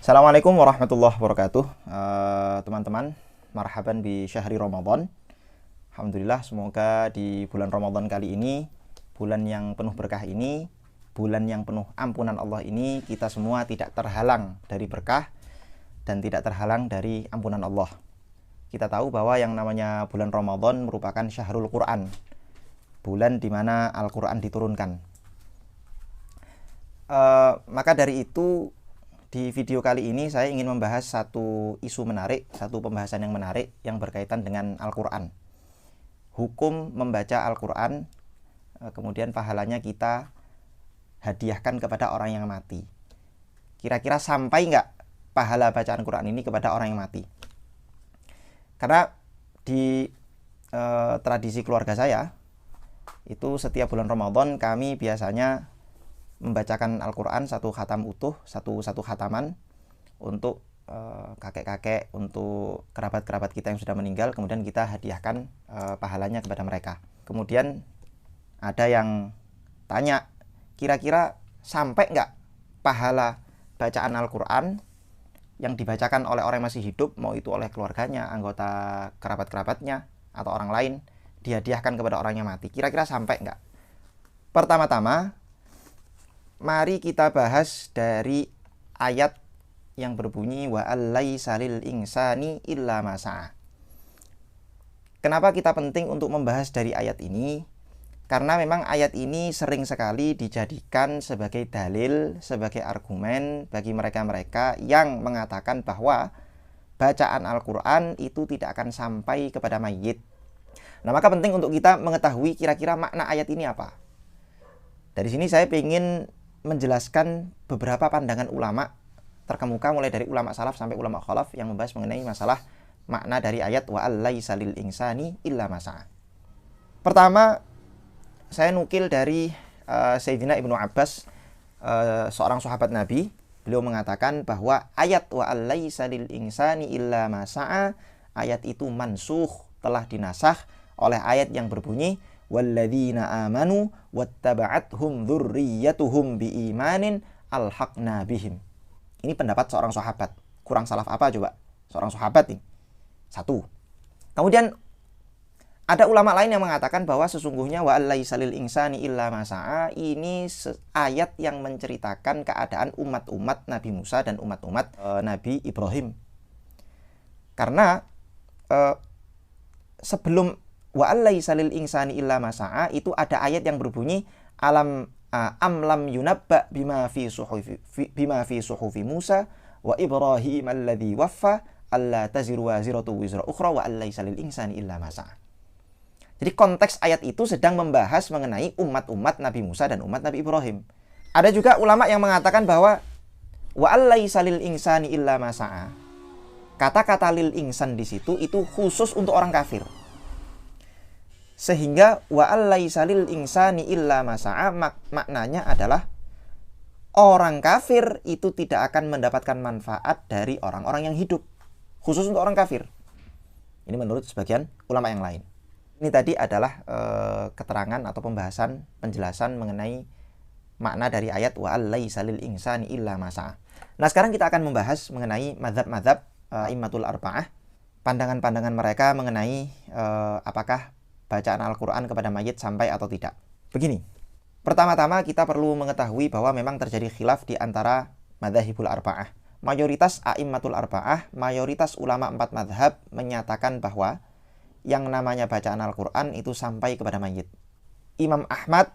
Assalamualaikum warahmatullahi wabarakatuh. Teman-teman, marhaban bi syahri Ramadan. Alhamdulillah, semoga di bulan Ramadan kali ini, bulan yang penuh berkah ini, bulan yang penuh ampunan Allah ini, kita semua tidak terhalang dari berkah dan tidak terhalang dari ampunan Allah. Kita tahu bahwa yang namanya bulan Ramadan merupakan syahrul Quran, bulan di mana Al-Quran diturunkan. Maka dari itu, di video kali ini saya ingin membahas satu isu menarik, satu pembahasan yang menarik yang berkaitan dengan Al-Quran. Hukum membaca Al-Quran, kemudian pahalanya kita hadiahkan kepada orang yang mati. Kira-kira sampai nggak pahala bacaan Quran ini kepada orang yang mati? Karena di tradisi keluarga saya, itu setiap bulan Ramadan kami biasanya membacakan Al-Quran satu khatam utuh, satu khataman untuk kakek-kakek, untuk kerabat-kerabat kita yang sudah meninggal, kemudian kita hadiahkan pahalanya kepada mereka. Kemudian ada yang tanya, kira-kira sampai nggak pahala bacaan Al-Quran yang dibacakan oleh orang yang masih hidup, mau itu oleh keluarganya, anggota kerabat-kerabatnya, atau orang lain, dihadiahkan kepada orang yang mati. Kira-kira sampai nggak? Pertama-tama, mari kita bahas dari ayat yang berbunyi wa allaisa lil insani illa ma sa'a. Kenapa kita penting untuk membahas dari ayat ini? Karena memang ayat ini sering sekali dijadikan sebagai dalil, sebagai argumen bagi mereka-mereka yang mengatakan bahwa bacaan Al-Quran itu tidak akan sampai kepada mayit. Nah, maka penting untuk kita mengetahui kira-kira makna ayat ini apa. Dari sini saya ingin menjelaskan beberapa pandangan ulama terkemuka, mulai dari ulama salaf sampai ulama khalaf, yang membahas mengenai masalah makna dari ayat wa allaisa lil insani illa ma sa'a. Pertama, saya nukil dari Sayyidina Ibnu Abbas, seorang sahabat Nabi. Beliau mengatakan bahwa ayat wa allaisa lil insani illa ma sa'a, ayat itu mansukh, telah dinasakh oleh ayat yang berbunyi walladzina amanu wattaba'athum dzurriyyatuhum biimanin alhaqna bihim. Ini pendapat seorang sahabat. Kurang salaf apa coba? Seorang sahabat nih. Satu. Kemudian ada ulama lain yang mengatakan bahwa sesungguhnya wa allaisa lil insani illa ma sa'a, ini ayat yang menceritakan keadaan umat-umat Nabi Musa dan umat-umat Nabi Ibrahim. Karena sebelum wa allaisa lil insani illa ma sa'a itu ada ayat yang berbunyi am lam yunabba bima fi suhufi Musa wa Ibrahim alladhi waffa alla taziru waziratu wizra ukhra wa allaisa lil insani illa ma sa'a. Jadi konteks ayat itu sedang membahas mengenai umat-umat Nabi Musa dan umat Nabi Ibrahim. Ada juga ulama yang mengatakan bahwa wa allaisa lil insani illa ma sa'a, kata-kata lil insan di situ itu khusus untuk orang kafir. Sehingga wa allaisa lil insani illa ma sa'a maknanya adalah orang kafir itu tidak akan mendapatkan manfaat dari orang-orang yang hidup. Khusus untuk orang kafir. Ini menurut sebagian ulama yang lain. Ini tadi adalah keterangan atau pembahasan, penjelasan mengenai makna dari ayat wa allaisa lil insani illa ma sa'a. Nah, sekarang kita akan membahas mengenai mazhab-mazhab a'immatul arba'ah, pandangan-pandangan mereka mengenai apakah bacaan Al-Quran kepada mayit sampai atau tidak. Begini, pertama-tama kita perlu mengetahui bahwa memang terjadi khilaf di antara madzhabul arba'ah. Mayoritas a'immatul arba'ah, mayoritas ulama 4 mazhab menyatakan bahwa yang namanya bacaan Al-Quran itu sampai kepada mayit. Imam Ahmad,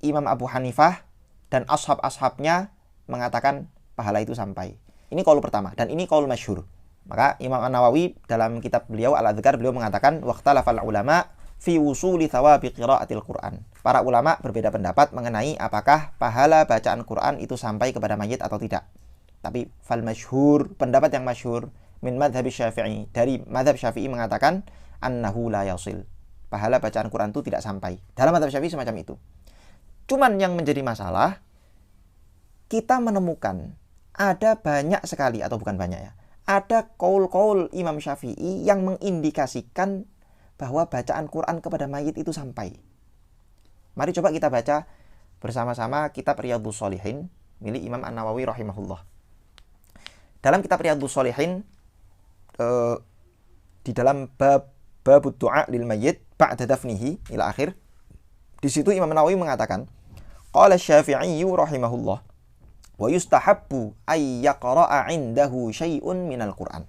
Imam Abu Hanifah, dan ashab-ashabnya mengatakan pahala itu sampai. Ini qaul pertama, dan ini qaul masyhur. Maka Imam An-Nawawi dalam kitab beliau Al-Adhkar, beliau mengatakan waqtalafal ulama fi wusuli thawabi qiraatil Quran. Para ulama berbeda pendapat mengenai apakah pahala bacaan Quran itu sampai kepada mayit atau tidak. Tapi fal masyhur, pendapat yang masyhur min madhhab Syafi'i, dari madhab Syafi'i mengatakan annahu la yasil. Pahala bacaan Quran itu tidak sampai. Dalam madhab Syafi'i semacam itu. Cuman yang menjadi masalah, kita menemukan ada banyak sekali, atau bukan banyak ya, ada qaul-qaul Imam Syafi'i yang mengindikasikan bahwa bacaan Quran kepada mayit itu sampai. Mari coba kita baca bersama-sama kitab Riyadhus Shalihin milik Imam An-Nawawi rahimahullah. Dalam kitab Riyadhus Shalihin di dalam babud du'a lil mayyit ba'da dafnihi ila akhir, di situ Imam Nawawi mengatakan, qala Syafi'i rahimahullah wa yustahabbu ay yaqra'a 'indahu syai'un minal Qur'an.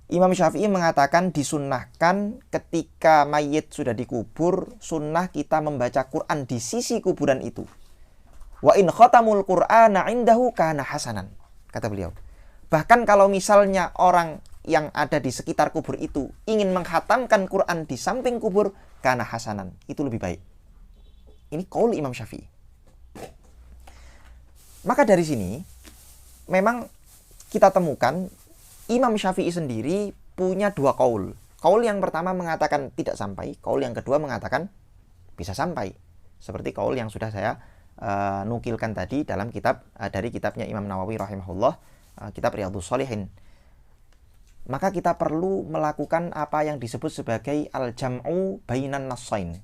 Imam Syafi'i mengatakan disunnahkan ketika mayit sudah dikubur, sunnah kita membaca Quran di sisi kuburan itu. Wa in khatamul Qur'ana 'indahu kana hasanan, kata beliau. Bahkan kalau misalnya orang yang ada di sekitar kubur itu ingin menghatamkan Quran di samping kubur, kana hasanan, itu lebih baik. Ini qaul Imam Syafi'i. Maka dari sini memang kita temukan Imam Syafi'i sendiri punya dua qaul. Qaul yang pertama mengatakan tidak sampai, qaul yang kedua mengatakan bisa sampai. Seperti qaul yang sudah saya nukilkan tadi dalam kitab dari kitabnya Imam Nawawi rahimahullah, kitab Riyadhus Shalihin. Maka kita perlu melakukan apa yang disebut sebagai al-jam'u bainan nassain.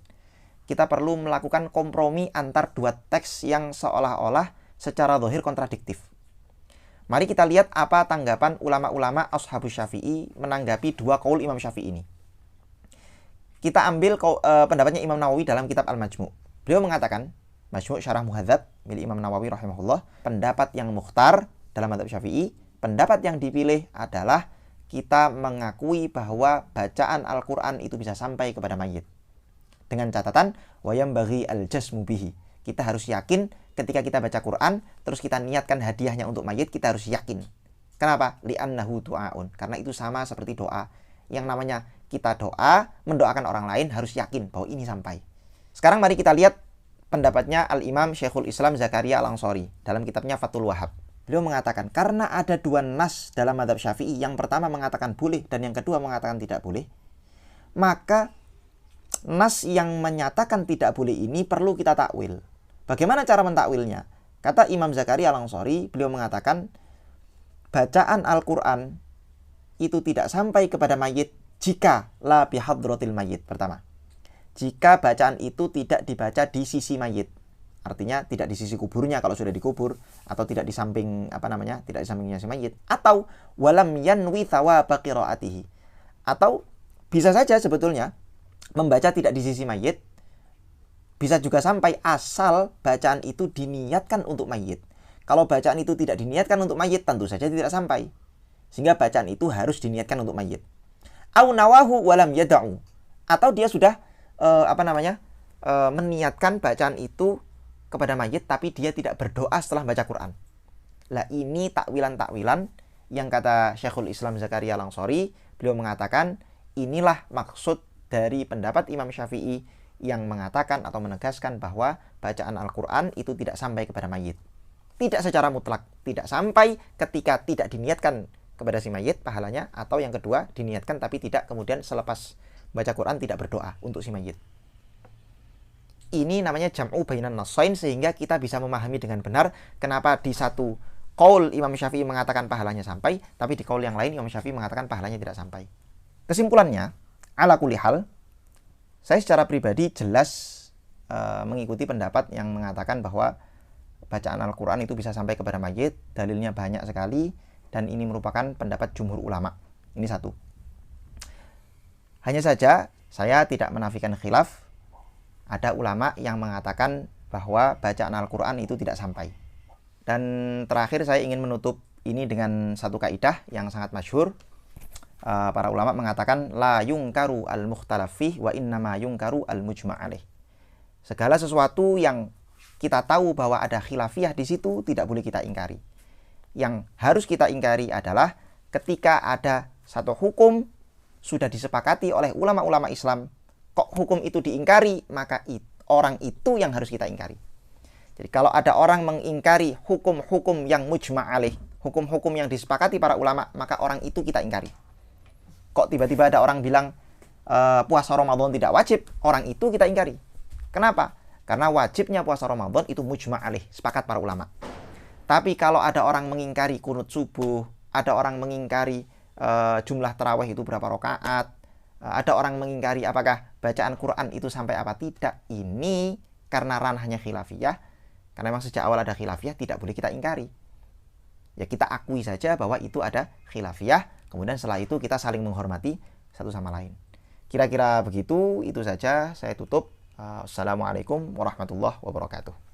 Kita perlu melakukan kompromi antar dua teks yang seolah-olah secara zahir kontradiktif. Mari kita lihat apa tanggapan ulama-ulama Ashabus Syafi'i menanggapi dua qaul Imam Syafi'i ini. Kita ambil pendapatnya Imam Nawawi dalam kitab Al-Majmu'. Beliau mengatakan, Majmu' Syarah Muhadzab milik Imam Nawawi rahimahullah, pendapat yang mukhtar dalam mazhab Syafi'i, pendapat yang dipilih adalah kita mengakui bahwa bacaan Al-Quran itu bisa sampai kepada mayit. Dengan catatan, wayam bagi al-jasmu bihi. Kita harus yakin ketika kita baca Quran, terus kita niatkan hadiahnya untuk mayit, kita harus yakin. Kenapa? Li'annahu du'aun. Karena itu sama seperti doa. Yang namanya kita doa, mendoakan orang lain, harus yakin bahwa ini sampai. Sekarang mari kita lihat pendapatnya Al-Imam Syekhul Islam Zakaria Al-Ansari dalam kitabnya Fathul Wahhab. Beliau mengatakan, karena ada dua nas dalam mazhab Syafi'i, yang pertama mengatakan boleh dan yang kedua mengatakan tidak boleh, maka nas yang menyatakan tidak boleh ini perlu kita takwil. Bagaimana cara mentakwilnya? Kata Imam Zakaria Al-Ansari, beliau mengatakan bacaan Al-Quran itu tidak sampai kepada mayit jika la bihadratil mayit. Pertama, jika bacaan itu tidak dibaca di sisi mayit. Artinya tidak di sisi kuburnya kalau sudah dikubur, atau tidak di samping tidak di sampingnya si mayit, atau walam yanwi thawaba qiraatihi. Atau bisa saja sebetulnya membaca tidak di sisi mayit, bisa juga sampai asal bacaan itu diniatkan untuk mayit. Kalau bacaan itu tidak diniatkan untuk mayit, tentu saja tidak sampai. Sehingga bacaan itu harus diniatkan untuk mayit. Au nawahu walam yada'u. Atau dia sudah meniatkan bacaan itu kepada mayit, tapi dia tidak berdoa setelah baca Quran. Lah ini takwilan-takwilan yang kata Syekhul Islam Zakaria Al-Ansari, beliau mengatakan inilah maksud dari pendapat Imam Syafi'i yang mengatakan atau menegaskan bahwa bacaan Al-Quran itu tidak sampai kepada mayit. Tidak secara mutlak, tidak sampai ketika tidak diniatkan kepada si mayit pahalanya, atau yang kedua diniatkan tapi tidak kemudian selepas baca Quran tidak berdoa untuk si mayit. Ini namanya jam'u bainan nassain, sehingga kita bisa memahami dengan benar kenapa di satu qaul Imam Syafi'i mengatakan pahalanya sampai, tapi di qaul yang lain Imam Syafi'i mengatakan pahalanya tidak sampai. Kesimpulannya, ala kulli hal, saya secara pribadi jelas mengikuti pendapat yang mengatakan bahwa bacaan Al-Quran itu bisa sampai kepada mayit. Dalilnya banyak sekali, dan ini merupakan pendapat jumhur ulama. Ini satu. Hanya saja saya tidak menafikan khilaf. Ada ulama yang mengatakan bahwa bacaan Al-Quran itu tidak sampai. Dan terakhir saya ingin menutup ini dengan satu kaidah yang sangat masyhur. Para ulama mengatakan la yungkaru al-mukhtalaf fih wa innama yungkaru al-mujma' alaih. Segala sesuatu yang kita tahu bahwa ada khilafiyah di situ tidak boleh kita ingkari. Yang harus kita ingkari adalah ketika ada satu hukum sudah disepakati oleh ulama-ulama Islam, kok hukum itu diingkari, maka orang itu yang harus kita ingkari. Jadi kalau ada orang mengingkari hukum-hukum yang mujma' alaih, hukum-hukum yang disepakati para ulama, maka orang itu kita ingkari. Kok tiba-tiba ada orang bilang puasa Ramadan tidak wajib, orang itu kita ingkari. Kenapa? Karena wajibnya puasa Ramadan itu mujma' alaih, sepakat para ulama. Tapi kalau ada orang mengingkari kunut subuh, ada orang mengingkari jumlah tarawih itu berapa rakaat, ada orang mengingkari apakah bacaan Quran itu sampai apa tidak, ini karena ranahnya khilafiyah, karena memang sejak awal ada khilafiyah, tidak boleh kita ingkari. ya kita akui saja bahwa itu ada khilafiyah. Kemudian setelah itu kita saling menghormati satu sama lain. Kira-kira begitu, itu saja saya tutup. Assalamualaikum warahmatullahi wabarakatuh.